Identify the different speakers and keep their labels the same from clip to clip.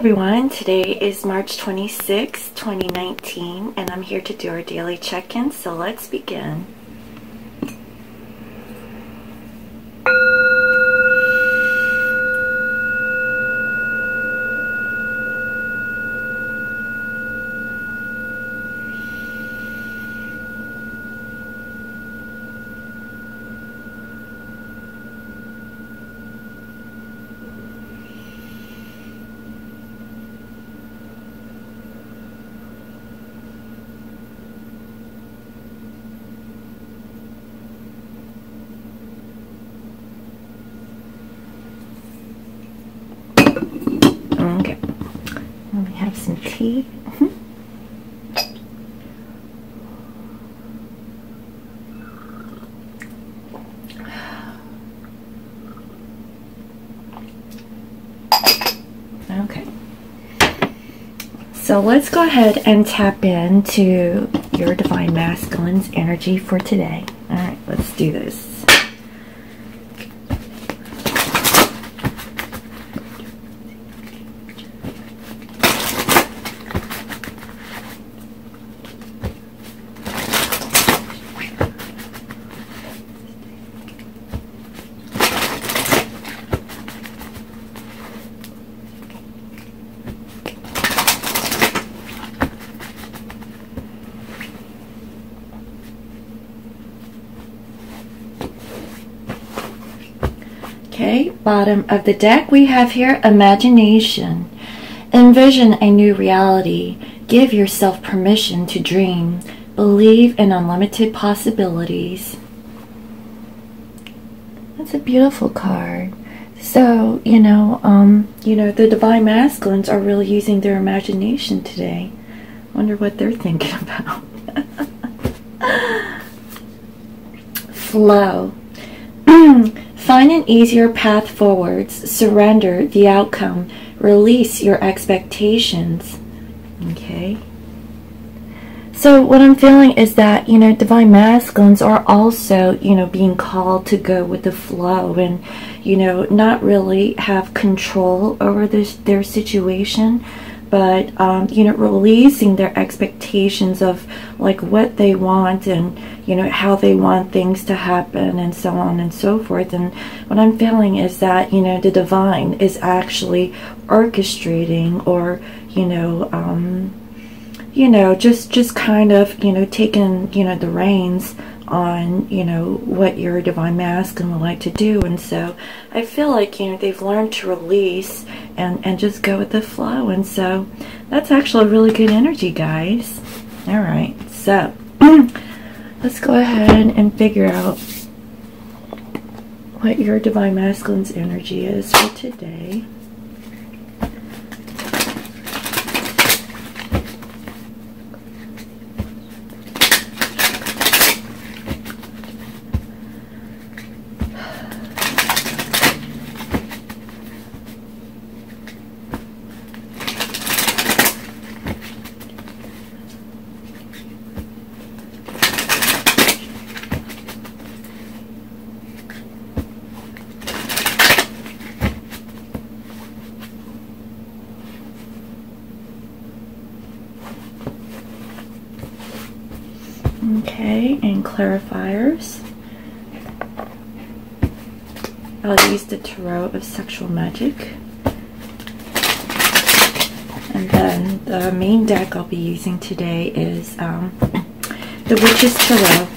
Speaker 1: everyone, today is March 26, 2019, and I'm here to do our daily check-in, so let's begin. Okay, let me have some tea. Okay, so let's go ahead and tap into your Divine Masculine's energy for today. All right, let's do this. Okay, bottom of the deck we have here imagination. Envision a new reality. Give yourself permission to dream. Believe in unlimited possibilities. That's a beautiful card. So, the Divine Masculines are really using their imagination today. Wonder what they're thinking about. Flow. Find an easier path forwards. Surrender the outcome. Release your expectations. Okay. So what I'm feeling is that, Divine Masculines are also, being called to go with the flow and, not really have control over their situation, but, releasing their expectations of like what they want and, how they want things to happen and so on and so forth. And what I'm feeling is that, the divine is actually orchestrating or, just kind of, taking, the reins on, what your Divine Masculine would like to do. And so I feel like, they've learned to release and just go with the flow. And so that's actually a really good energy, guys. All right, so let's go ahead and figure out what your Divine Masculine's energy is for today. Okay, and clarifiers. I'll use the Tarot of Sexual Magic. And then the main deck I'll be using today is the Witch's Tarot.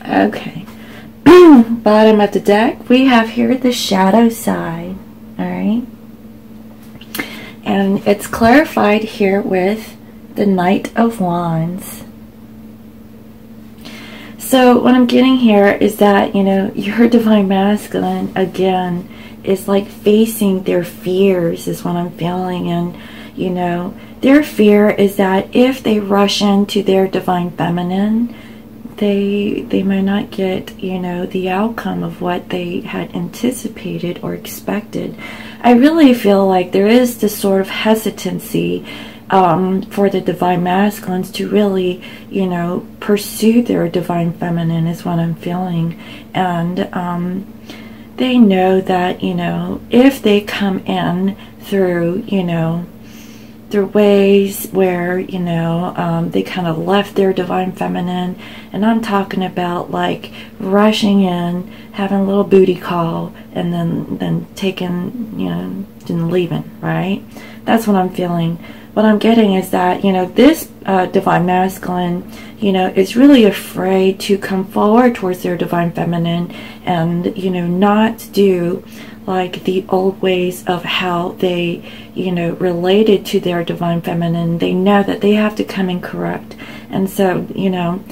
Speaker 1: Okay, bottom of the deck, we have here the shadow side, alright? And it's clarified here with the Knight of Wands. So what I'm getting here is that, your Divine Masculine, again, is like facing their fears is what I'm feeling. And, their fear is that if they rush into their Divine Feminine, they might not get, you know, the outcome of what they had anticipated or expected. I really feel like there is this sort of hesitancy for the divine masculines to really, you know, pursue their divine feminine is what I'm feeling. And they know that, you know, if they come in through, you know, through ways where, you know, they kind of left their divine feminine, and I'm talking about like rushing in, having a little booty call, and then taking, you know, and leaving, right? That's what I'm feeling. What I'm getting is that, you know, this divine masculine, you know, is really afraid to come forward towards their divine feminine and, you know, not do like the old ways of how they, you know, related to their divine feminine. They know that they have to come in correct. And so, you know,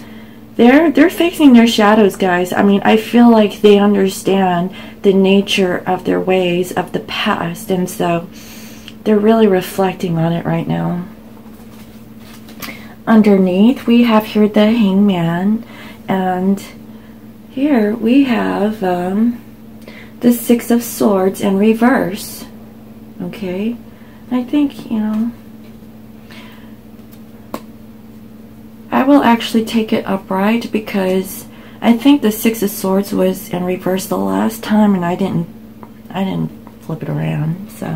Speaker 1: they're facing their shadows, guys. I mean, I feel like they understand the nature of their ways of the past, and so they're really reflecting on it right now. Underneath, we have here the Hangman, and here we have the Six of Swords in reverse. Okay, I think, you know, I will actually take it upright because I think the Six of Swords was in reverse the last time, and I didn't flip it around. So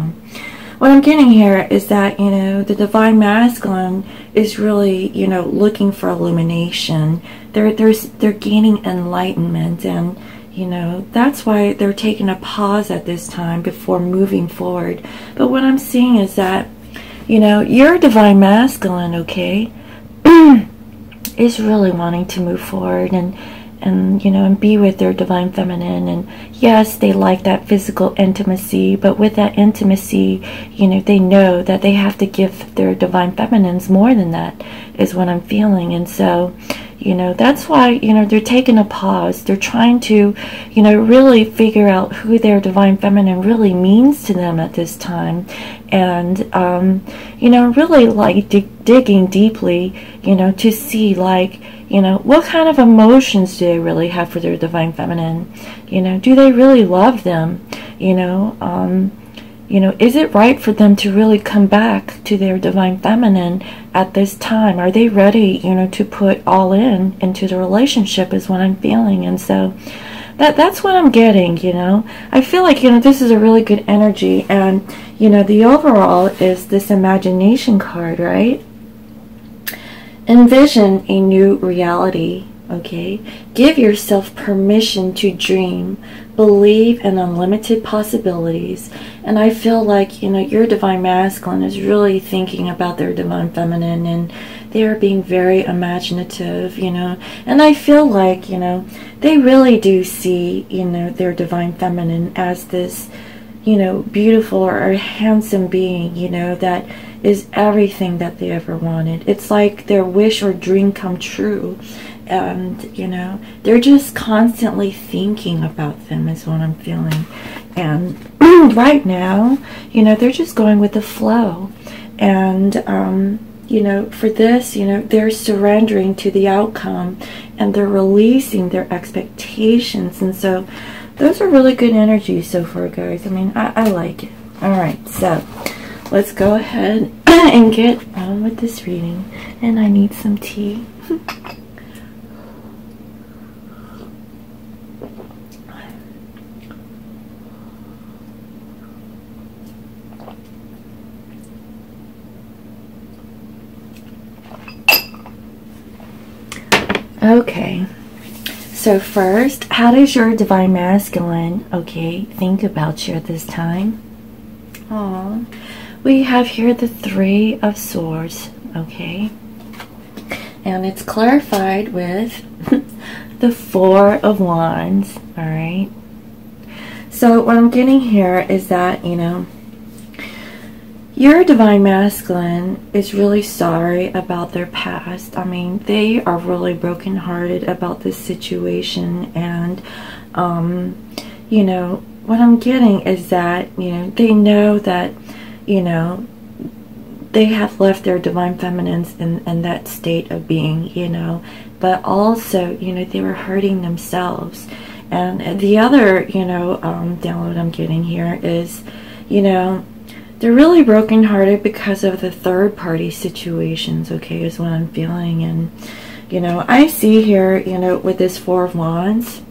Speaker 1: what I'm getting here is that, you know, the divine masculine is really, you know, looking for illumination. They're gaining enlightenment, and, you know, that's why they're taking a pause at this time before moving forward. But what I'm seeing is that, you know, your divine masculine, okay, is really wanting to move forward and you know, and be with their divine feminine. And yes, they like that physical intimacy, but with that intimacy, you know, they know that they have to give their divine feminines more than that, is what I'm feeling. And so, you know, that's why, you know, they're taking a pause. They're trying to, you know, really figure out who their divine feminine really means to them at this time. And, you know, really like digging deeply, you know, to see like, you know, what kind of emotions do they really have for their divine feminine? You know, do they really love them? You know, is it right for them to really come back to their divine feminine at this time? Are they ready, you know, to put all into the relationship, is what I'm feeling. And so that's what I'm getting, you know. I feel like, you know, this is a really good energy, and, you know, the overall is this imagination card, right? Envision a new reality, okay? Give yourself permission to dream. Believe in unlimited possibilities. And I feel like, you know, your divine masculine is really thinking about their divine feminine, and they are being very imaginative, you know. And I feel like, you know, they really do see, you know, their divine feminine as this, you know, beautiful or handsome being, you know, that is everything that they ever wanted. It's like their wish or dream come true. And, you know, they're just constantly thinking about them, is what I'm feeling. And right now, you know, they're just going with the flow. And, you know, for this, you know, they're surrendering to the outcome, and they're releasing their expectations. And so those are really good energies so far, guys. I mean, I like it. All right, so let's go ahead and get on with this reading. And I need some tea. Okay, so first, how does your divine masculine, okay, think about you at this time? Aww. We have here the Three of Swords, okay, and it's clarified with the Four of Wands, all right. So what I'm getting here is that, you know, your divine masculine is really sorry about their past. I mean, they are really brokenhearted about this situation. And, you know, what I'm getting is that, you know, they know that, you know, they have left their divine feminines in that state of being, you know, but also, you know, they were hurting themselves. And the other, you know, download I'm getting here is, you know, they're really brokenhearted because of the third party situations, okay, is what I'm feeling. And, you know, I see here, you know, with this Four of Wands,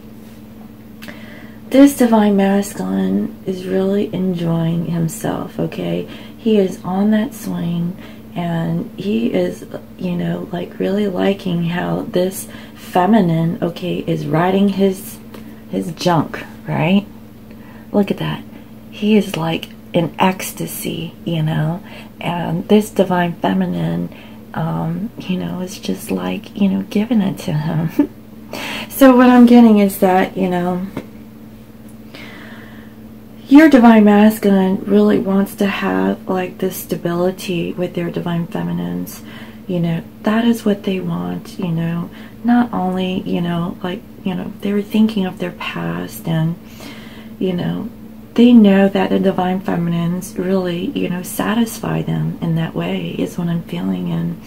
Speaker 1: this divine masculine is really enjoying himself, okay? He is on that swing, and he is, you know, like really liking how this feminine, okay, is riding his junk, right? Look at that. He is like in ecstasy, you know, and this divine feminine, you know, is just like, you know, giving it to him. So what I'm getting is that, you know, your divine masculine really wants to have like this stability with their divine feminines. You know, that is what they want, you know. Not only, you know, like, you know, they're thinking of their past, and, you know, they know that the divine feminines really, you know, satisfy them in that way, is what I'm feeling. And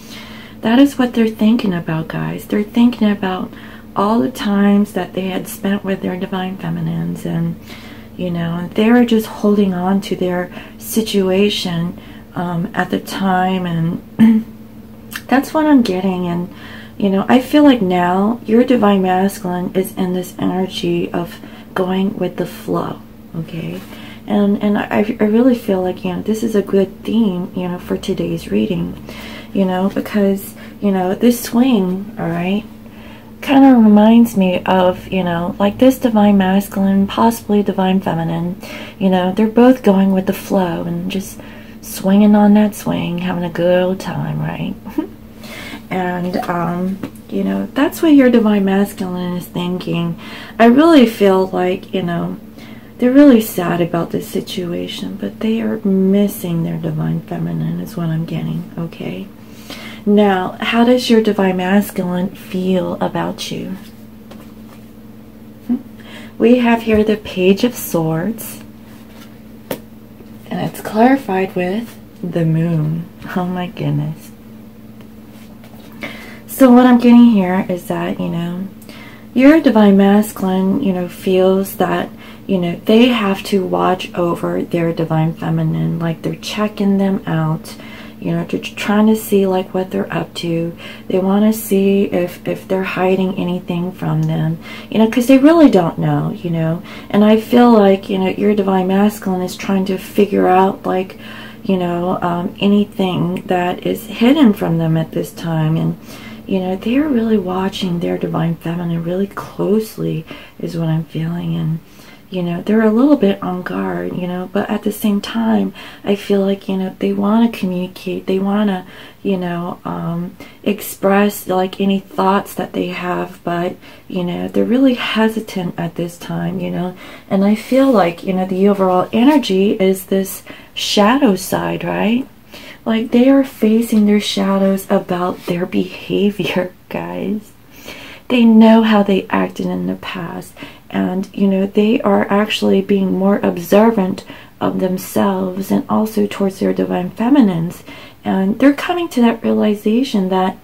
Speaker 1: that is what they're thinking about, guys. They're thinking about all the times that they had spent with their divine feminines, and, you know, and they were just holding on to their situation at the time, and that's what I'm getting. And, you know, I feel like now your divine masculine is in this energy of going with the flow, okay? And I really feel like, you know, this is a good theme, you know, for today's reading, you know, because, you know, this swing, all right, kind of reminds me of, you know, like this divine masculine, possibly divine feminine, you know, they're both going with the flow and just swinging on that swing, having a good old time, right? And, you know, that's what your divine masculine is thinking. I really feel like, you know, they're really sad about this situation, but they are missing their divine feminine, is what I'm getting, okay? Now, how does your divine masculine feel about you? We have here the Page of Swords, and it's clarified with the Moon. Oh my goodness. So what I'm getting here is that, you know, your divine masculine, you know, feels that, you know, they have to watch over their divine feminine, like they're checking them out. You know, they're trying to see like what they're up to. They want to see if they're hiding anything from them, you know, because they really don't know, you know. And I feel like, you know, your divine masculine is trying to figure out, like, you know, anything that is hidden from them at this time. And, you know, they're really watching their divine feminine really closely, is what I'm feeling. And, you know, they're a little bit on guard, you know, but at the same time, I feel like, you know, they want to communicate. They want to, you know, express like any thoughts that they have, but, you know, they're really hesitant at this time, you know. And I feel like, you know, the overall energy is this shadow side, right? Like they are facing their shadows about their behavior, guys. They know how they acted in the past. And, you know, they are actually being more observant of themselves and also towards their divine feminines. And they're coming to that realization that,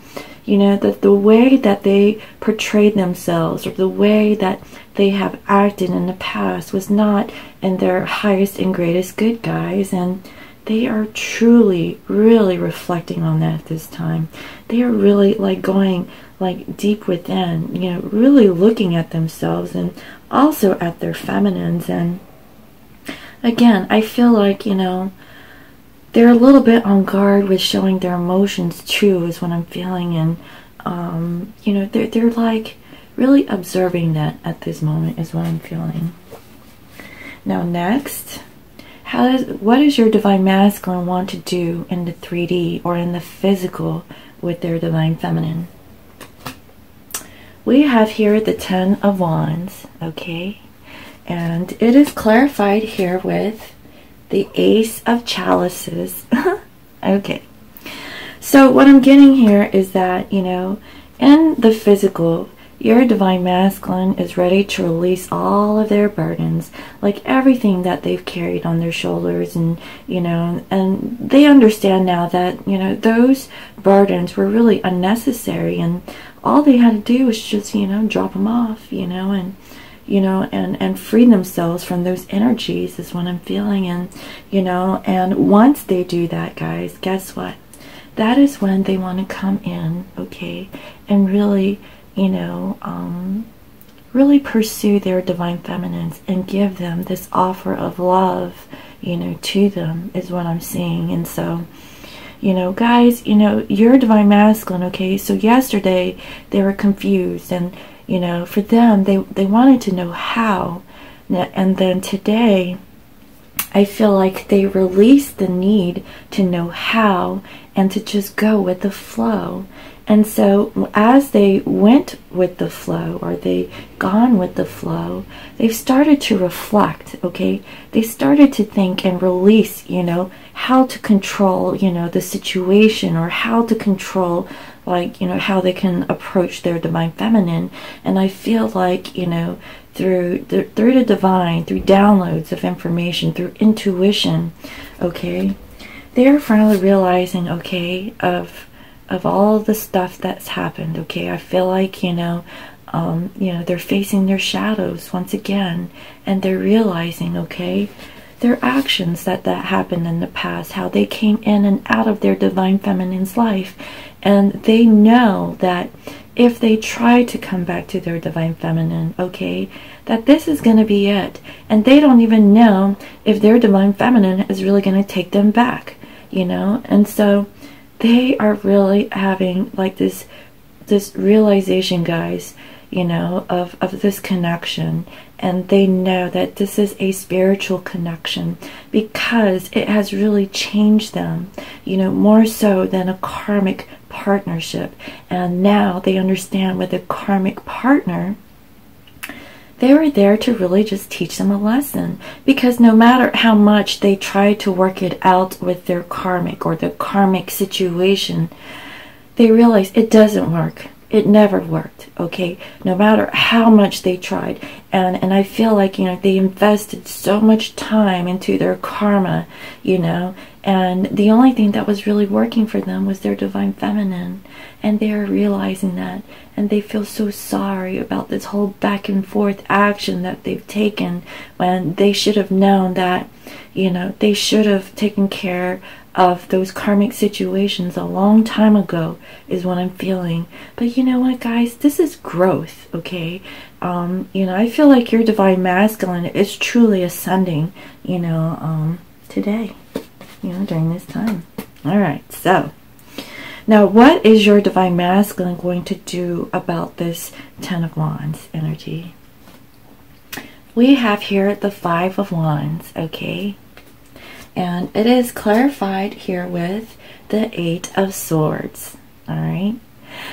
Speaker 1: you know, that the way that they portrayed themselves or the way that they have acted in the past was not in their highest and greatest good, guys. And they are truly, really reflecting on that at this time. They are really like going like deep within, you know, really looking at themselves and also at their feminines. And again, I feel like, you know, they're a little bit on guard with showing their emotions too, is what I'm feeling. And you know, they're like really observing that at this moment, is what I'm feeling. Now next, what does your divine masculine want to do in the 3D or in the physical with their divine feminine? We have here the Ten of Wands, okay? And it is clarified here with the Ace of Chalices. Okay. So what I'm getting here is that, you know, in the physical, your divine masculine is ready to release all of their burdens, like everything that they've carried on their shoulders. And, you know, and they understand now that, you know, those burdens were really unnecessary, and all they had to do was just, you know, drop them off, you know, and, you know, and free themselves from those energies is what I'm feeling. And, you know, and once they do that, guys, guess what? That is when they want to come in, okay, and really, you know, really pursue their divine feminines and give them this offer of love, you know, to them, is what I'm seeing. And so, you know, guys, you know, your divine masculine, okay, so yesterday they were confused, and, you know, for them, they wanted to know how. And then today, I feel like they released the need to know how and to just go with the flow. And so as they went with the flow, or they gone with the flow, they've started to reflect, okay? They started to think and release, you know, how to control, you know, the situation, or how to control, like, you know, how they can approach their divine feminine. And I feel like, you know, through the divine, through downloads of information, through intuition, okay, they're finally realizing, okay, of all the stuff that's happened, okay. I feel like, you know, they're facing their shadows once again, and they're realizing, okay, their actions that happened in the past, how they came in and out of their divine feminine's life, and they know that if they try to come back to their divine feminine, okay, that this is going to be it, and they don't even know if their divine feminine is really going to take them back, you know. And so they are really having like this realization, guys, you know, of this connection. And they know that this is a spiritual connection, because it has really changed them, you know, more so than a karmic partnership. And now they understand, with a karmic partner, they were there to really just teach them a lesson, because no matter how much they try to work it out with their karmic, or the karmic situation, they realize it doesn't work. It never worked, okay, no matter how much they tried. And I feel like, you know, they invested so much time into their karma, you know, and the only thing that was really working for them was their divine feminine. And they are realizing that, and they feel so sorry about this whole back and forth action that they've taken, when they should have known that, you know, they should have taken care of those karmic situations a long time ago, is what I'm feeling. But you know what, guys, this is growth, okay? You know, I feel like your divine masculine is truly ascending, you know, today, you know, during this time. All right, so now what is your divine masculine going to do about this 10 of Wands energy? We have here the 5 of Wands, okay? And it is clarified here with the 8 of Swords. All right.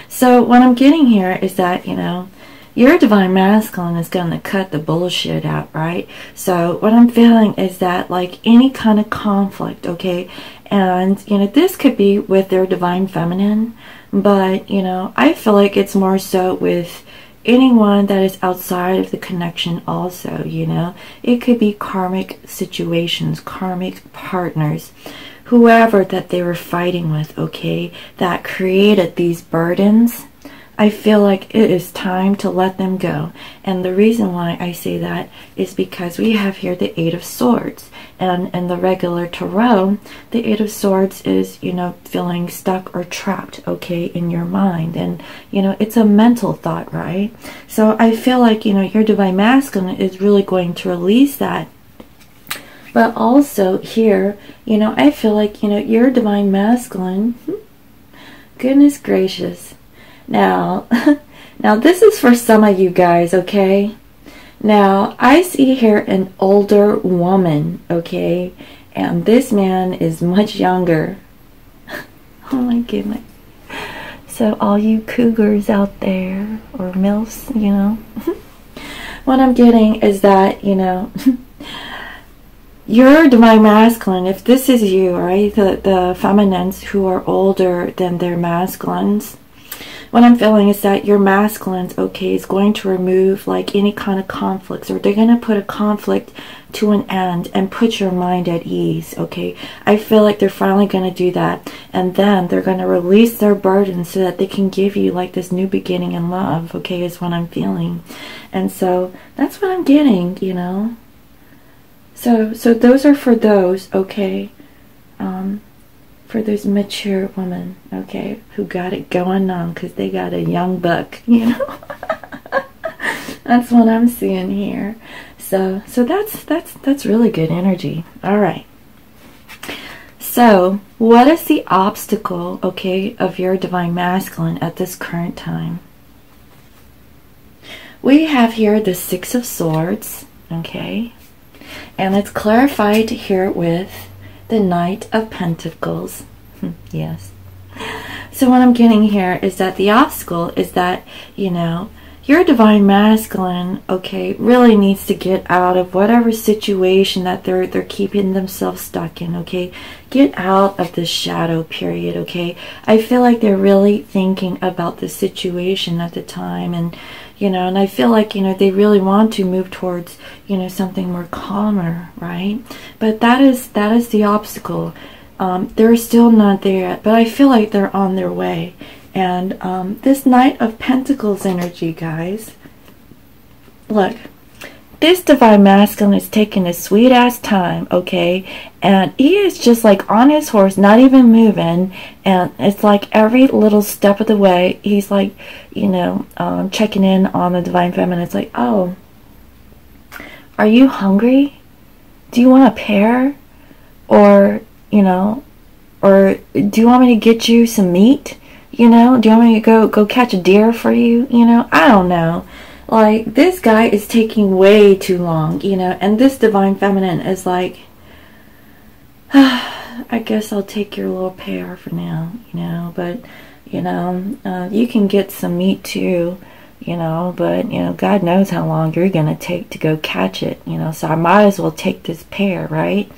Speaker 1: So what I'm getting here is that, you know, your divine masculine is going to cut the bullshit out, right? So what I'm feeling is that, like, any kind of conflict, okay, and, you know, this could be with their divine feminine, but, you know, I feel like it's more so with anyone that is outside of the connection also, you know. It could be karmic situations, karmic partners, whoever that they were fighting with, okay, that created these burdens. I feel like it is time to let them go. And the reason why I say that is because we have here the 8 of Swords. And in the regular tarot, the 8 of Swords is, you know, feeling stuck or trapped, okay, in your mind. And, you know, it's a mental thought, right? So I feel like, you know, your divine masculine is really going to release that. But also here, you know, I feel like, you know, your divine masculine, goodness gracious. Now, now this is for some of you guys, okay? Now, I see here an older woman, okay? And this man is much younger. Oh my goodness. So all you cougars out there, or MILFs, you know, what I'm getting is that, you know, your divine masculine, if this is you, right, the feminines who are older than their masculines, what I'm feeling is that your masculine's, okay, is going to remove like any kind of conflicts, or they're going to put a conflict to an end and put your mind at ease, okay? I feel like they're finally going to do that, and then they're going to release their burden so that they can give you like this new beginning in love, okay, is what I'm feeling. And so that's what I'm getting, you know. So those are for those, okay, for those mature women, okay, who got it going on because they got a young buck, you know. That's what I'm seeing here. So that's really good energy. All right. So what is the obstacle, okay, of your divine masculine at this current time? We have here the Six of Swords, okay, and it's clarified here with the Knight of Pentacles. Yes. So what I'm getting here is that the obstacle is that, you know, your divine masculine, okay, really needs to get out of whatever situation that they're keeping themselves stuck in, okay? Get out of this shadow period, okay? I feel like they're really thinking about the situation at the time, and, you know, and I feel like, you know, they really want to move towards, you know, something more calmer, right? But that is the obstacle. They're still not there yet, but I feel like they're on their way. And this Knight of Pentacles energy, guys, look, this divine masculine is taking a sweet ass time, okay, and he is just like on his horse, not even moving, and it's like every little step of the way he's like, you know, checking in on the divine feminine. It's like, oh, are you hungry? Do you want a pear? Or, you know, or do you want me to get you some meat? You know, do you want me to go catch a deer for you? You know, I don't know. Like, this guy is taking way too long, you know, and this divine feminine is like, I guess I'll take your little pear for now, you know, but, you know, you can get some meat too, you know, but, you know, God knows how long you're going to take to go catch it, you know, so I might as well take this pear, right?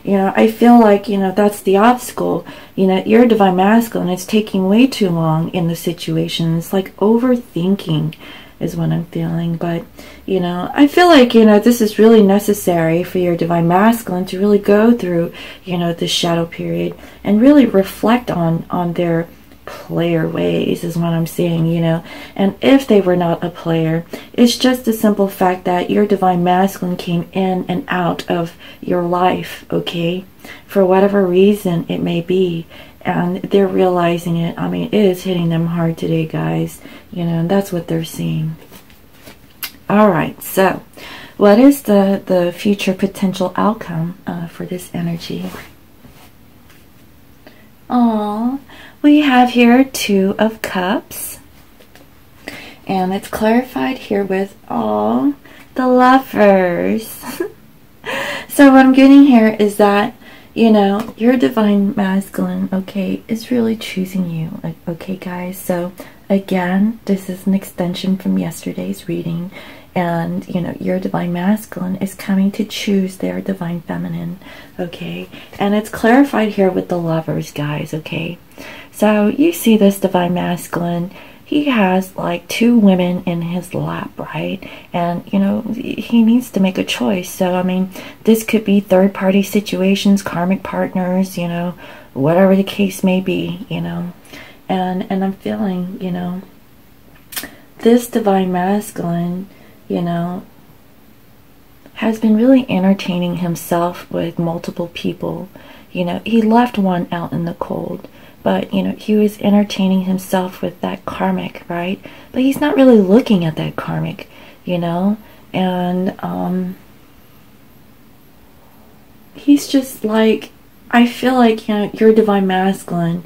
Speaker 1: You know, I feel like, you know, that's the obstacle. You know, your divine masculine is taking way too long in the situation. It's like overthinking is what I'm feeling. But, you know, I feel like, you know, this is really necessary for your divine masculine to really go through, you know, the shadow period and really reflect on their player ways is what I'm saying, you know. And if they were not a player, it's just a simple fact that your divine masculine came in and out of your life, okay, for whatever reason it may be, and they're realizing it. I mean, it is hitting them hard today, guys, you know, and that's what they're seeing. All right, so what is the future potential outcome for this energy? Aww, we have here Two of Cups, and it's clarified here with, oh, the Lovers. So what I'm getting here is that, you know, your divine masculine, okay, is really choosing you, okay, guys. So again, this is an extension from yesterday's reading, and, you know, your divine masculine is coming to choose their divine feminine, okay? And it's clarified here with the Lovers, guys, okay? So you see this divine masculine, he has like two women in his lap, right? And, you know, he needs to make a choice. So, I mean, this could be third-party situations, karmic partners, you know, whatever the case may be, you know. And I'm feeling, you know, this divine masculine, you know, has been really entertaining himself with multiple people. You know, he left one out in the cold, but, you know, he was entertaining himself with that karmic, right? But he's not really looking at that karmic, you know, and he's just like, I feel like, you know, your divine masculine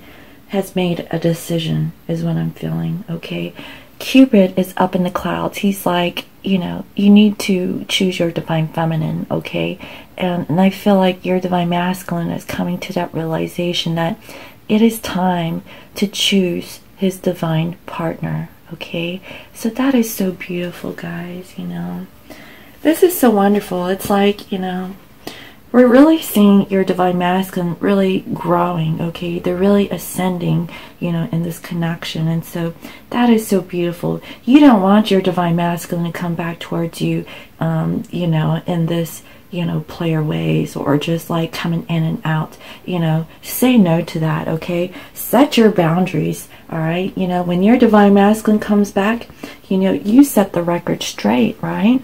Speaker 1: has made a decision is what I'm feeling, okay? Cupid is up in the clouds. He's like, you know, you need to choose your divine feminine, okay? And I feel like your divine masculine is coming to that realization that it is time to choose his divine partner, okay? So that is so beautiful, guys, you know. This is so wonderful. It's like, you know, we're really seeing your divine masculine really growing, okay? They're really ascending, you know, in this connection. And so that is so beautiful. You don't want your divine masculine to come back towards you, you know, in this, you know, player ways, or just like coming in and out. You know, say no to that, okay? Set your boundaries, all right? You know, when your divine masculine comes back, you know, you set the record straight, right?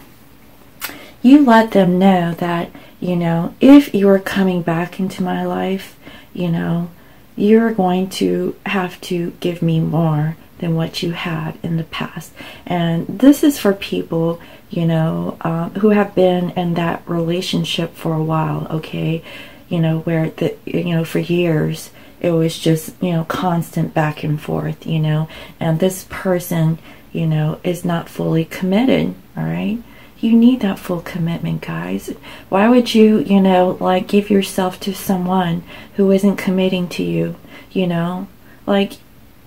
Speaker 1: You let them know that, you know, if you are coming back into my life, you know, you're going to have to give me more than what you had in the past. And this is for people, you know, who have been in that relationship for a while, okay? You know, where, you know, for years, it was just, you know, constant back and forth, you know, and this person, you know, is not fully committed, all right? You need that full commitment, guys. Why would you, you know, like give yourself to someone who isn't committing to you, you know? Like,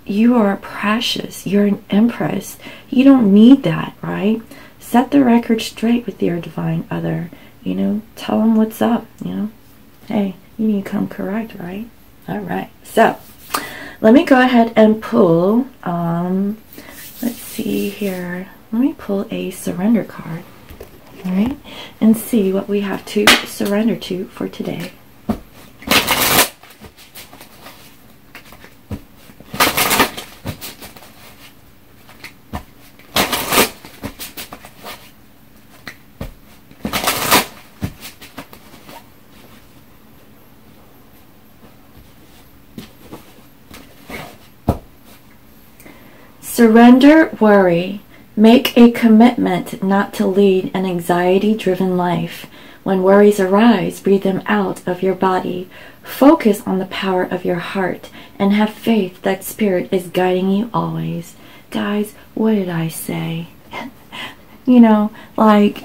Speaker 1: you are precious. You're an empress. You don't need that, right? Set the record straight with your divine other. You know, tell them what's up, you know? Hey, you need to come correct, right? All right. So, let me go ahead and pull, let's see here. Let me pull a surrender card. All right, and see what we have to surrender to for today. Surrender worry. Make a commitment not to lead an anxiety-driven life. When worries arise, breathe them out of your body. Focus on the power of your heart and have faith that Spirit is guiding you always. Guys, what did I say? You know, like,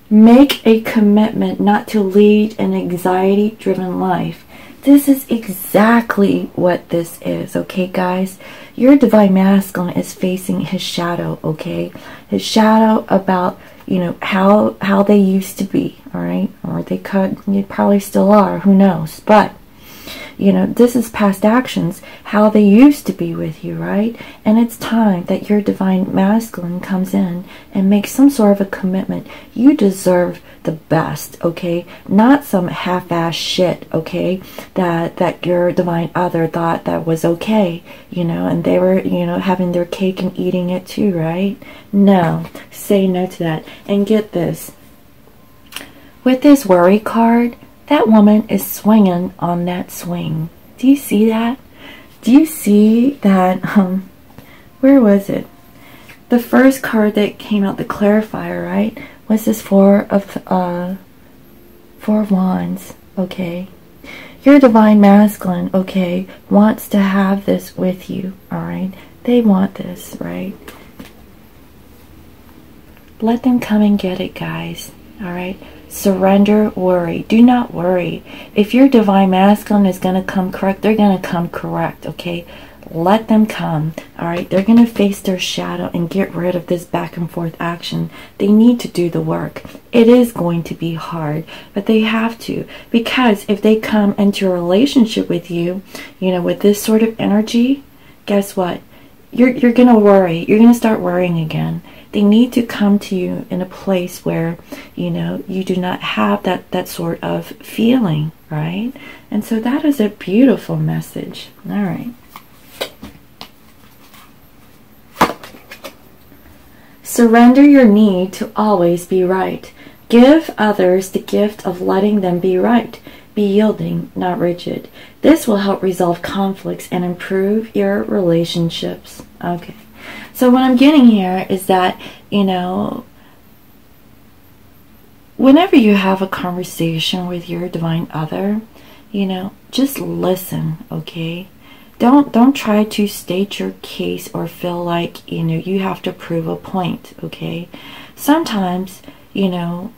Speaker 1: make a commitment not to lead an anxiety-driven life. This is exactly what this is, okay, guys? Your divine masculine is facing his shadow, okay? His shadow about, you know, how they used to be, all right? Or they probably still are, who knows? But, you know, this is past actions, how they used to be with you, right? And it's time that your divine masculine comes in and makes some sort of a commitment. You deserve the best, okay? Not some half-ass shit, okay? That your divine other thought that was okay, you know, and they were, you know, having their cake and eating it too, right? No, say no to that. And get this. With this worry card, that woman is swinging on that swing. Do you see that? Do you see that? Where was it? The first card that came out, the clarifier, right? Was this Four of Wands, okay? Your divine masculine, okay, wants to have this with you, all right? They want this, right? Let them come and get it, guys, all right? Surrender worry. Do not worry. If your divine masculine is going to come correct, they're going to come correct, okay? Let them come, all right? They're going to face their shadow and get rid of this back and forth action. They need to do the work. It is going to be hard, but they have to. Because if they come into a relationship with you, you know, with this sort of energy, guess what? You're going to worry. You're going to start worrying again. They need to come to you in a place where, you know, you do not have that sort of feeling, right? And so that is a beautiful message. All right. Surrender your need to always be right. Give others the gift of letting them be right. Be yielding, not rigid. This will help resolve conflicts and improve your relationships. Okay. So what I'm getting here is that, you know, whenever you have a conversation with your divine other, you know, just listen, okay? Don't try to state your case or feel like, you know, you have to prove a point, okay? Sometimes, you know,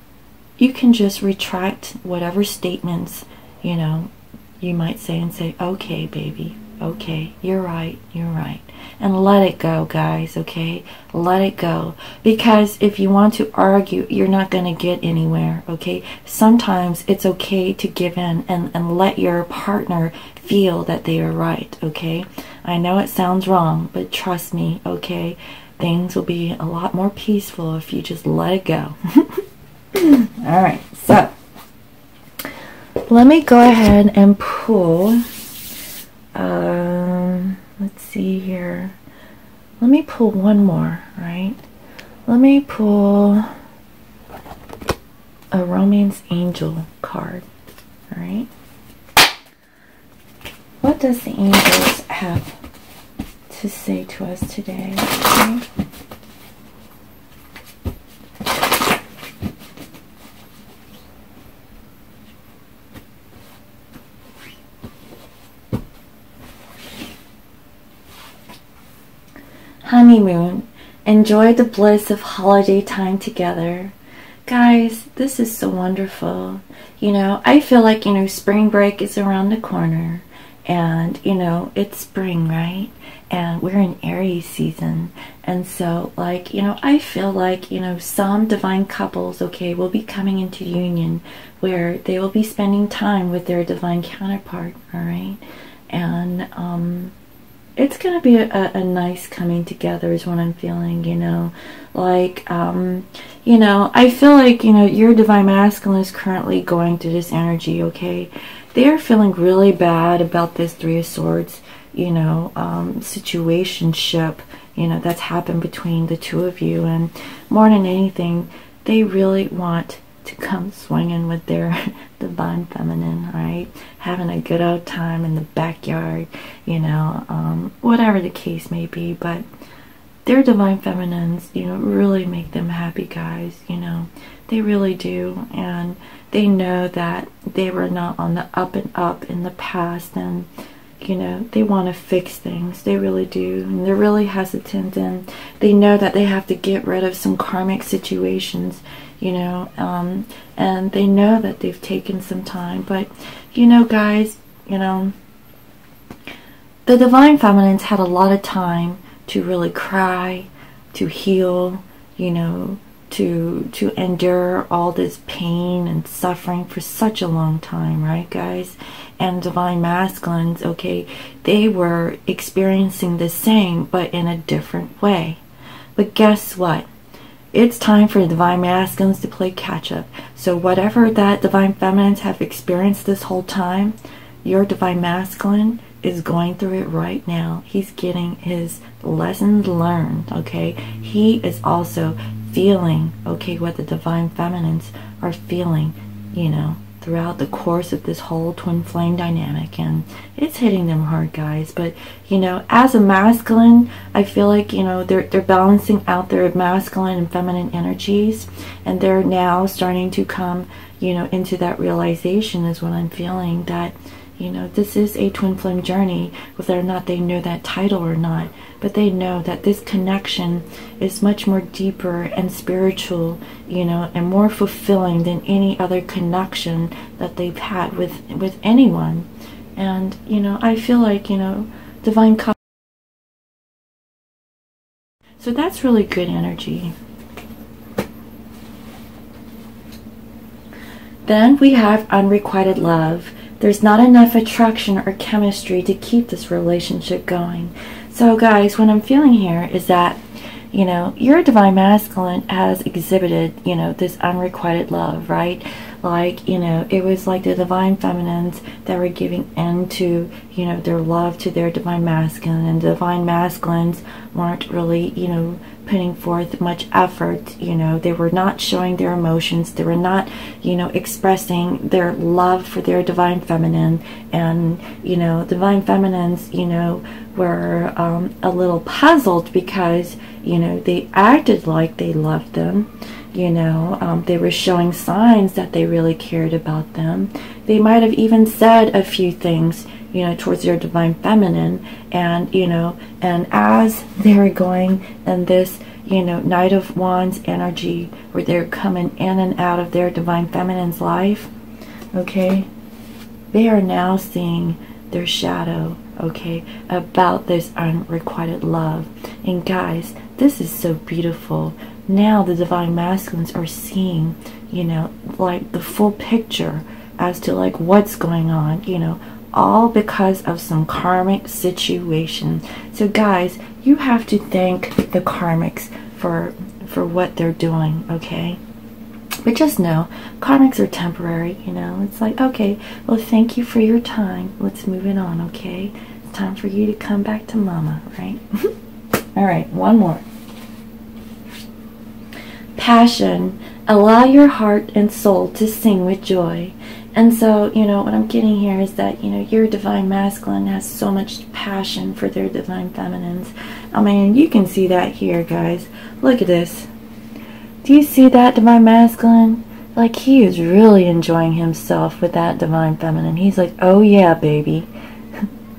Speaker 1: you can just retract whatever statements, you know, you might say and say, okay, baby, Okay, you're right, you're right. And let it go, guys, okay? Let it go. Because if you want to argue, you're not going to get anywhere, okay? Sometimes it's okay to give in and let your partner feel that they are right, okay? I know it sounds wrong, but trust me, okay? Things will be a lot more peaceful if you just let it go. Alright, so let me go ahead and pull... let's see here. Let me pull one more, right? Let me pull a romance angel card, all right? What does the angels have to say to us today? Okay? Honeymoon. Enjoy the bliss of holiday time together. Guys, this is so wonderful. You know, I feel like, you know, spring break is around the corner. And, you know, it's spring, right? And we're in Aries season. And so, like, you know, I feel like, you know, some divine couples, okay, will be coming into union where they will be spending time with their divine counterpart, all right? And, it's going to be a nice coming together is what I'm feeling, you know. Like, you know, I feel like, you know, your divine masculine is currently going through this energy, okay? They are feeling really bad about this Three of Swords, you know, situationship, you know, that's happened between the two of you. And more than anything, they really want to come swinging with their divine feminine, right? Having a good old time in the backyard, you know, whatever the case may be. But their divine feminines, you know, really make them happy, guys, you know. They really do. And they know that they were not on the up and up in the past, and you know, they want to fix things. They really do. And they're really hesitant, and they know that they have to get rid of some karmic situations, you know, and they know that they've taken some time. But, you know, guys, you know, the divine feminines had a lot of time to really cry, to heal, you know, to endure all this pain and suffering for such a long time, right, guys? And divine masculines, okay, they were experiencing the same, but in a different way. But guess what? It's time for the divine masculines to play catch up. So whatever that divine feminines have experienced this whole time, your divine masculine is going through it right now. He's getting his lessons learned, okay? He is also feeling, okay, what the divine feminines are feeling, you know, throughout the course of this whole twin flame dynamic. And it's hitting them hard, guys. But, you know, as a masculine, I feel like, you know, they're balancing out their masculine and feminine energies, and they're now starting to come, you know, into that realization is what I'm feeling, that, you know, this is a twin flame journey, whether or not they know that title or not. But they know that this connection is much more deeper and spiritual, you know, and more fulfilling than any other connection that they've had with anyone. And, you know, I feel like, you know, divine couple. So that's really good energy. Then we have unrequited love. There's not enough attraction or chemistry to keep this relationship going. So guys, what I'm feeling here is that, you know, your divine masculine has exhibited, you know, this unrequited love, right? Like, you know, it was like the divine feminines that were giving into, you know, their love to their divine masculine, and divine masculines weren't really, you know, putting forth much effort. You know, they were not showing their emotions. They were not, you know, expressing their love for their divine feminine. And, you know, divine feminines, you know, were a little puzzled because, you know, they acted like they loved them. You know, they were showing signs that they really cared about them. They might have even said a few things, you know, towards their divine feminine. And, you know, and as they were going in this, you know, Knight of Wands energy, where they're coming in and out of their divine feminine's life, okay, they are now seeing their shadow, okay, about this unrequited love. And guys, this is so beautiful. Now the divine masculines are seeing, you know, like the full picture as to like what's going on, you know, all because of some karmic situation. So guys, you have to thank the karmics for what they're doing, okay? But just know, karmics are temporary, you know. It's like, okay, well, thank you for your time. Let's move it on, okay? It's time for you to come back to mama, right? All right, one more. Passion. Allow your heart and soul to sing with joy. And so, you know, what I'm getting here is that, you know, your divine masculine has so much passion for their divine feminines. I mean, you can see that here, guys. Look at this. Do you see that divine masculine? Like, he is really enjoying himself with that divine feminine. He's like, oh yeah, baby.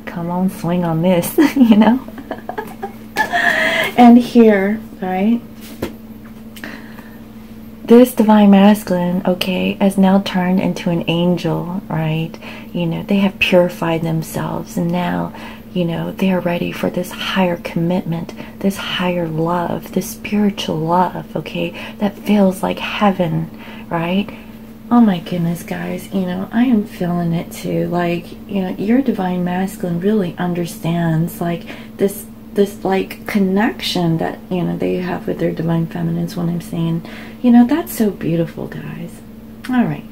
Speaker 1: Come on, swing on this, you know? And here, right? This divine masculine, okay, has now turned into an angel, right? You know, they have purified themselves, and now, you know, they are ready for this higher commitment, this higher love, this spiritual love, okay, that feels like heaven, right? Oh my goodness, guys, you know, I am feeling it too. Like, you know, your divine masculine really understands, like, this like connection that, you know, they have with their divine feminines. What I'm saying, you know, that's so beautiful, guys. All right,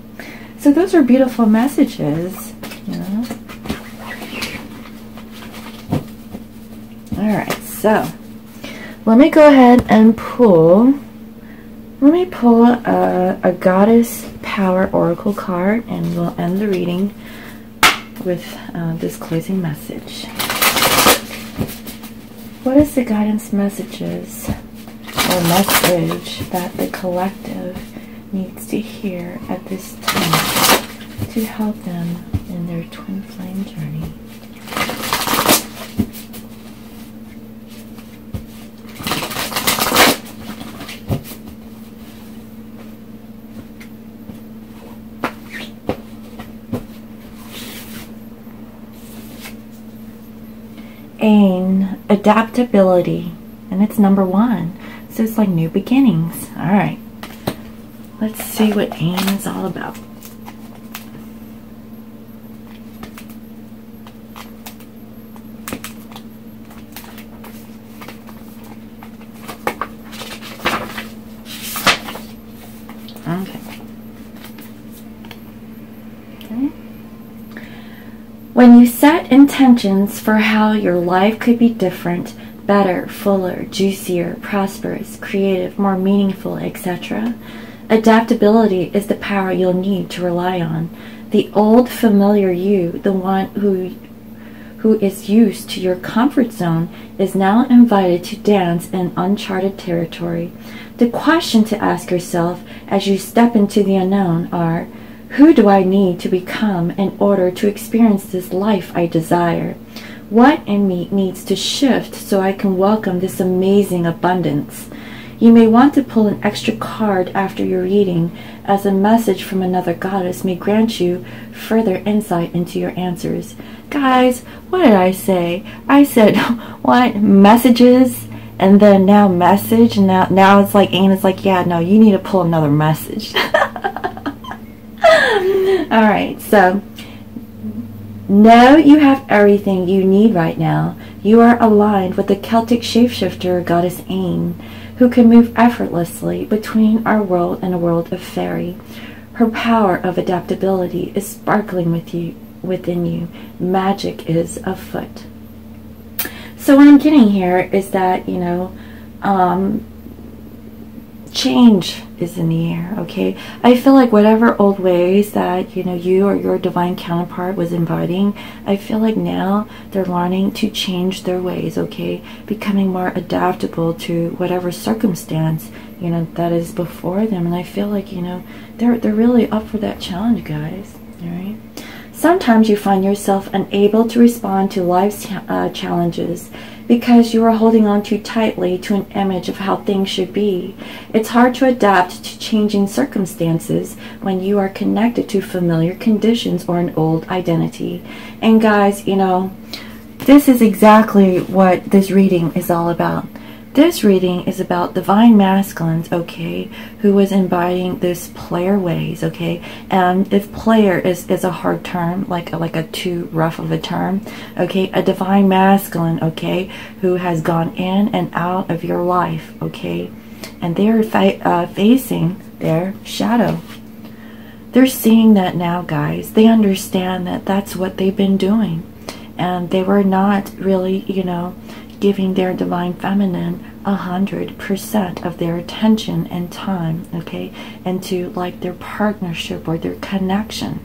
Speaker 1: so those are beautiful messages, you know. All right, so let me go ahead and pull a goddess power oracle card, and we'll end the reading with this closing message. What is the guidance messages or message that the collective needs to hear at this time to help them in their twin flame journey? Adaptability, and it's number 1, so it's like new beginnings. All right, let's see what AIM is all about. When you set intentions for how your life could be different, better, fuller, juicier, prosperous, creative, more meaningful, etc., adaptability is the power you'll need to rely on. The old familiar you, the one who is used to your comfort zone, is now invited to dance in uncharted territory. The question to ask yourself as you step into the unknown are, who do I need to become in order to experience this life I desire? What in me needs to shift so I can welcome this amazing abundance? You may want to pull an extra card after your reading, as a message from another goddess may grant you further insight into your answers. Guys, what did I say? I said, what? Messages? And then now message? And now it's like, AIM is like, yeah, no, you need to pull another message. Alright, so know you have everything you need right now. You are aligned with the Celtic shapeshifter goddess AIM, who can move effortlessly between our world and a world of fairy. Her power of adaptability is sparkling within you. Magic is afoot. So what I'm getting here is that, you know, change is in the air, okay? I feel like whatever old ways that, you know, you or your divine counterpart was inviting, I feel like now they're learning to change their ways, okay? Becoming more adaptable to whatever circumstance, you know, that is before them. And I feel like, you know, they're really up for that challenge, guys, all right? Sometimes you find yourself unable to respond to life's challenges because you are holding on too tightly to an image of how things should be. It's hard to adapt to changing circumstances when you are connected to familiar conditions or an old identity. And guys, you know, this is exactly what this reading is all about. This reading is about divine masculines, okay, who was embodying this player ways, okay. And if player is a hard term, like a too rough of a term, okay, a divine masculine, okay, who has gone in and out of your life, okay, and they are facing their shadow. They're seeing that now, guys. They understand that that's what they've been doing, and they were not really, you know, giving their divine feminine 100% of their attention and time, okay, into like their partnership or their connection.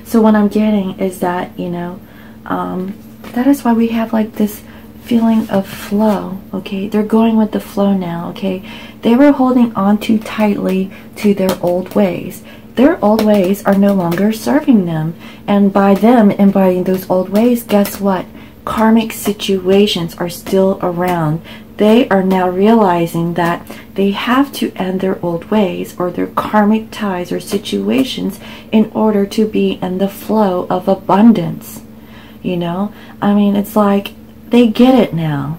Speaker 1: So what I'm getting is that, you know, that is why we have like this feeling of flow, okay. They're going with the flow now, okay. They were holding on too tightly to their old ways. Their old ways are no longer serving them, and by them embodying those old ways, guess what? Karmic situations are still around. They are now realizing that they have to end their old ways or their karmic ties or situations in order to be in the flow of abundance. You know, I mean, it's like they get it now.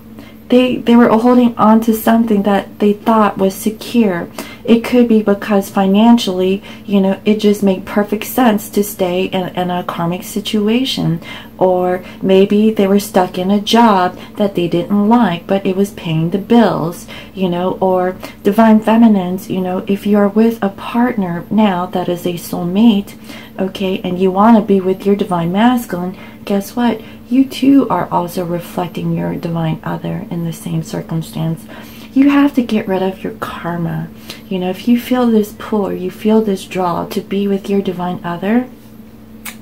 Speaker 1: They were holding on to something that they thought was secure. It could be because financially, you know, it just made perfect sense to stay in a karmic situation. Or maybe they were stuck in a job that they didn't like, but it was paying the bills, you know. Or divine feminines, you know, if you're with a partner now that is a soulmate, okay, and you want to be with your divine masculine, guess what? You too are also reflecting your divine other in the same circumstance. You have to get rid of your karma. You know, if you feel this pull or you feel this draw to be with your divine other,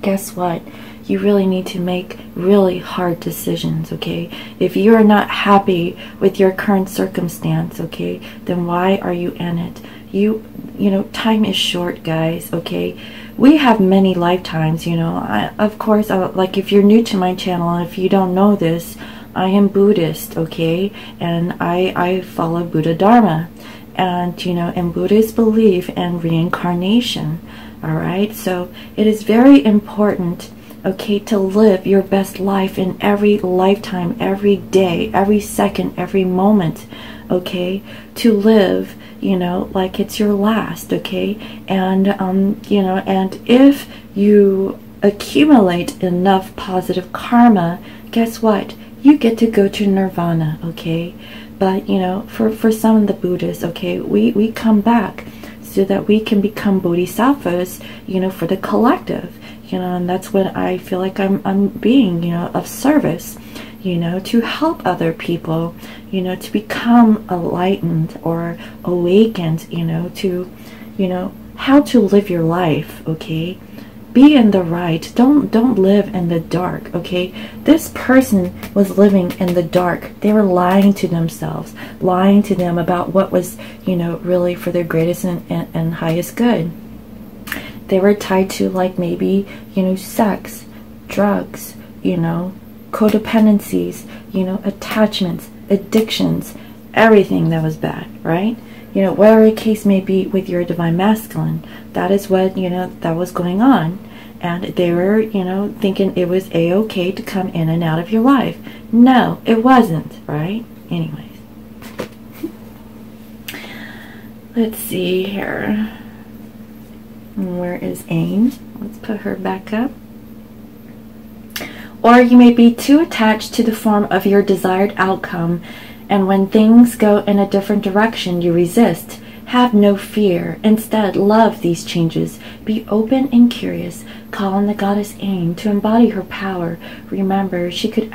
Speaker 1: guess what? You really need to make really hard decisions, okay? If you are not happy with your current circumstance, okay, then why are you in it? You know, time is short, guys, okay? We have many lifetimes, you know. Of course, like if you're new to my channel and if you don't know this, I am Buddhist, okay? And I follow Buddha Dharma. And, you know, and Buddhists believe in reincarnation, all right? So it is very important, okay, to live your best life in every lifetime, every day, every second, every moment, okay? To live, you know, like it's your last, okay? And, you know, and if you accumulate enough positive karma, guess what? You get to go to nirvana, okay? But, you know, for some of the Buddhists, okay, we come back so that we can become bodhisattvas, you know, for the collective, you know, and that's when I feel like I'm being, you know, of service, you know, to help other people, you know, to become enlightened or awakened, you know, to, you know, how to live your life, okay? Be in the right. Don't live in the dark, okay? This person was living in the dark. They were lying to themselves, lying to them about what was, you know, really for their greatest and highest good. They were tied to, like, maybe, you know, sex, drugs, you know, codependencies, you know, attachments, addictions, everything that was bad, right? You know, whatever the case may be with your divine masculine, that is what, you know, that was going on. And they were, you know, thinking it was a-okay to come in and out of your life. No, it wasn't, right? Anyways. Let's see here. Where is Aim? Let's put her back up. Or you may be too attached to the form of your desired outcome, and when things go in a different direction, you resist. Have no fear. Instead, love these changes. Be open and curious. Call on the goddess Aim to embody her power. Remember, she could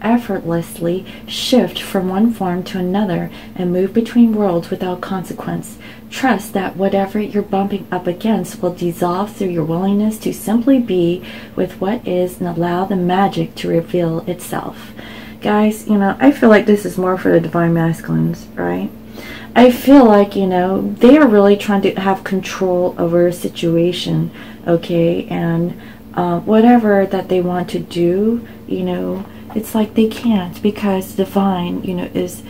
Speaker 1: effortlessly shift from one form to another and move between worlds without consequence. Trust that whatever you're bumping up against will dissolve through your willingness to simply be with what is and allow the magic to reveal itself. Guys, you know, I feel like this is more for the divine masculines, right? I feel like, you know, they are really trying to have control over a situation, okay? And whatever that they want to do, you know, it's like they can't because divine, you know, is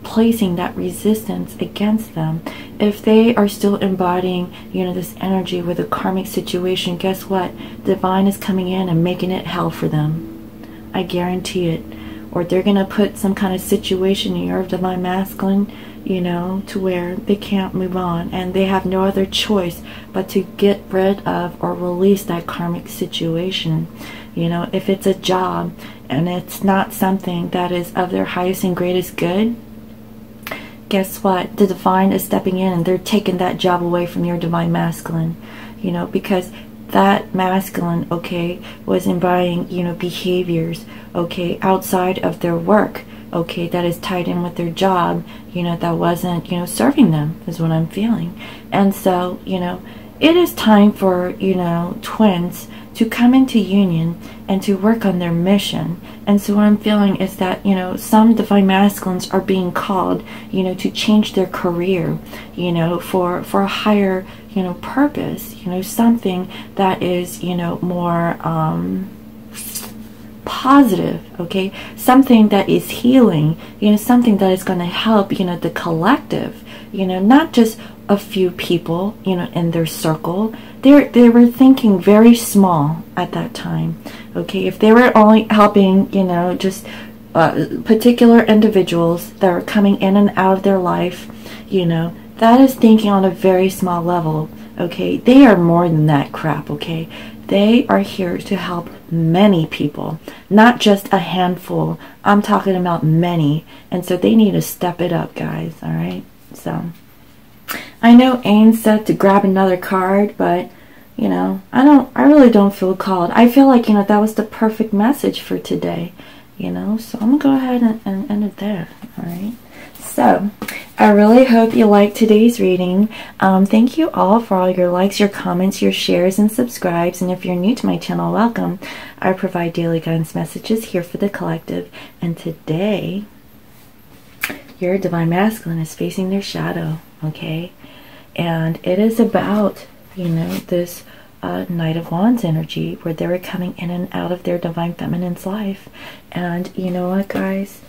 Speaker 1: placing that resistance against them. If they are still embodying, you know, this energy with a karmic situation, guess what? Divine is coming in and making it hell for them. I guarantee it. Or they're going to put some kind of situation in your divine masculine, you know, to where they can't move on, and they have no other choice but to get rid of or release that karmic situation. You know, if it's a job and it's not something that is of their highest and greatest good, guess what? The divine is stepping in and they're taking that job away from your divine masculine, you know, because that masculine, okay, was embodying, you know, behaviors, okay, outside of their work, okay, that is tied in with their job, you know, that wasn't, you know, serving them, is what I'm feeling. And so, you know, it is time for, you know, twins to come into union and to work on their mission. And so what I'm feeling is that, you know, some divine masculines are being called, you know, to change their career, you know, for a higher, you know, purpose, you know, something that is, you know, more positive, okay, something that is healing, you know, something that is going to help, you know, the collective, you know, not just a few people, you know, in their circle. They were thinking very small at that time, okay. If they were only helping, you know, just particular individuals that are coming in and out of their life, you know, that is thinking on a very small level, okay. They are more than that crap, okay. They are here to help many people, not just a handful. I'm talking about many. And so they need to step it up, guys, all right? So I know Ain said to grab another card, but, you know, I really don't feel called. I feel like, you know, that was the perfect message for today, you know? So I'm going to go ahead and end it there, all right? So I really hope you liked today's reading. Thank you all for all your likes, your comments, your shares, and subscribes. And if you're new to my channel, welcome. I provide daily guidance messages here for the collective. And today, your divine masculine is facing their shadow, okay? And it is about, you know, this Knight of Wands energy where they're coming in and out of their divine feminine's life. And you know what, guys?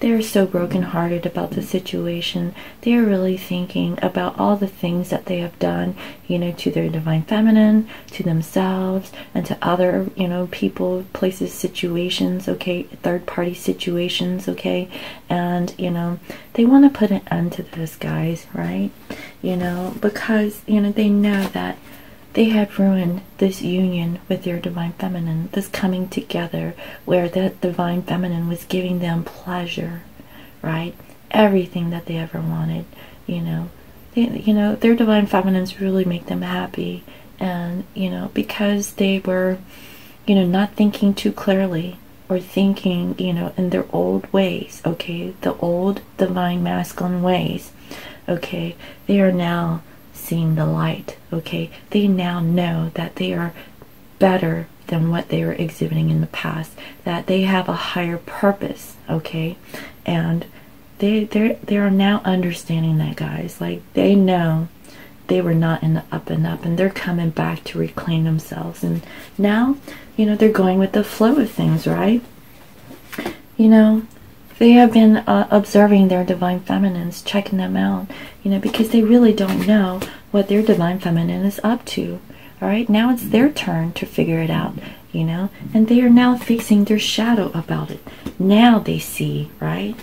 Speaker 1: They are so brokenhearted about the situation. They are really thinking about all the things that they have done, you know, to their divine feminine, to themselves, and to other, you know, people, places, situations, okay, third-party situations, okay, and, you know, they want to put an end to this, guys, right, you know, because, you know, they know that they have ruined this union with their divine feminine, this coming together where that divine feminine was giving them pleasure, right? Everything that they ever wanted, you know. You know, their divine feminines really make them happy. And, you know, because they were, you know, not thinking too clearly or thinking, you know, in their old ways, okay, the old divine masculine ways, okay, they are now seeing the light, okay. They now know that they are better than what they were exhibiting in the past, that they have a higher purpose, okay, and they are now understanding that, guys. Like, they know they were not in the up and up, and they're coming back to reclaim themselves. And now, you know, they're going with the flow of things, right? You know, they have been observing their divine feminines, checking them out, you know, because they really don't know what their divine feminine is up to. All right, now it's their turn to figure it out, you know, and they are now facing their shadow about it. Now they see, right?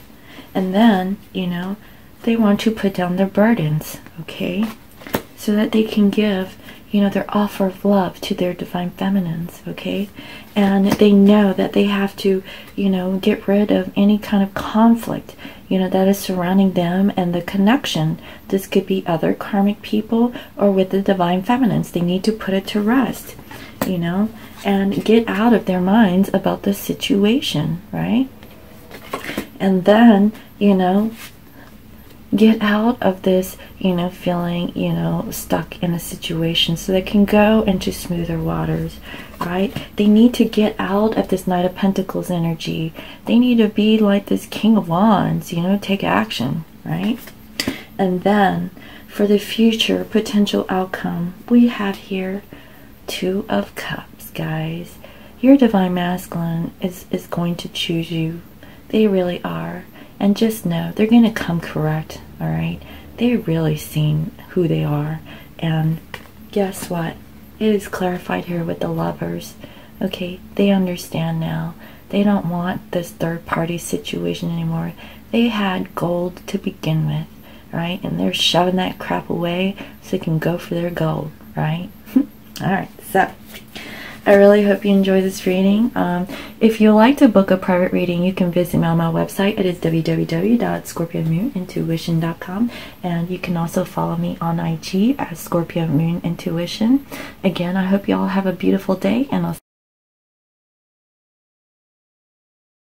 Speaker 1: And then, you know, they want to put down their burdens, okay, so that they can give, you know, their offer of love to their divine feminines, okay? And they know that they have to, you know, get rid of any kind of conflict, you know, that is surrounding them and the connection. This could be other karmic people or with the divine feminines. They need to put it to rest, you know, and get out of their minds about the situation, right? And then, you know, get out of this, you know, feeling, you know, stuck in a situation so they can go into smoother waters, right? They need to get out of this Knight of Pentacles energy. They need to be like this King of Wands, you know, take action, right? And then for the future potential outcome, we have here Two of Cups, guys. Your divine masculine is going to choose you. They really are. And just know they're going to come correct, all right? They're really seeing who they are. And guess what? It is clarified here with the Lovers. Okay, they understand now They don't want this third party situation anymore. They had gold to begin with, right? And they're shoving that crap away so they can go for their gold, right? Alright, so I really hope you enjoy this reading. If you'd like to book a private reading, you can visit me on my website. It is www.scorpiomoon.intuition.com, and you can also follow me on IG as Scorpio Moon Intuition. Again, I hope you all have a beautiful day, and I'll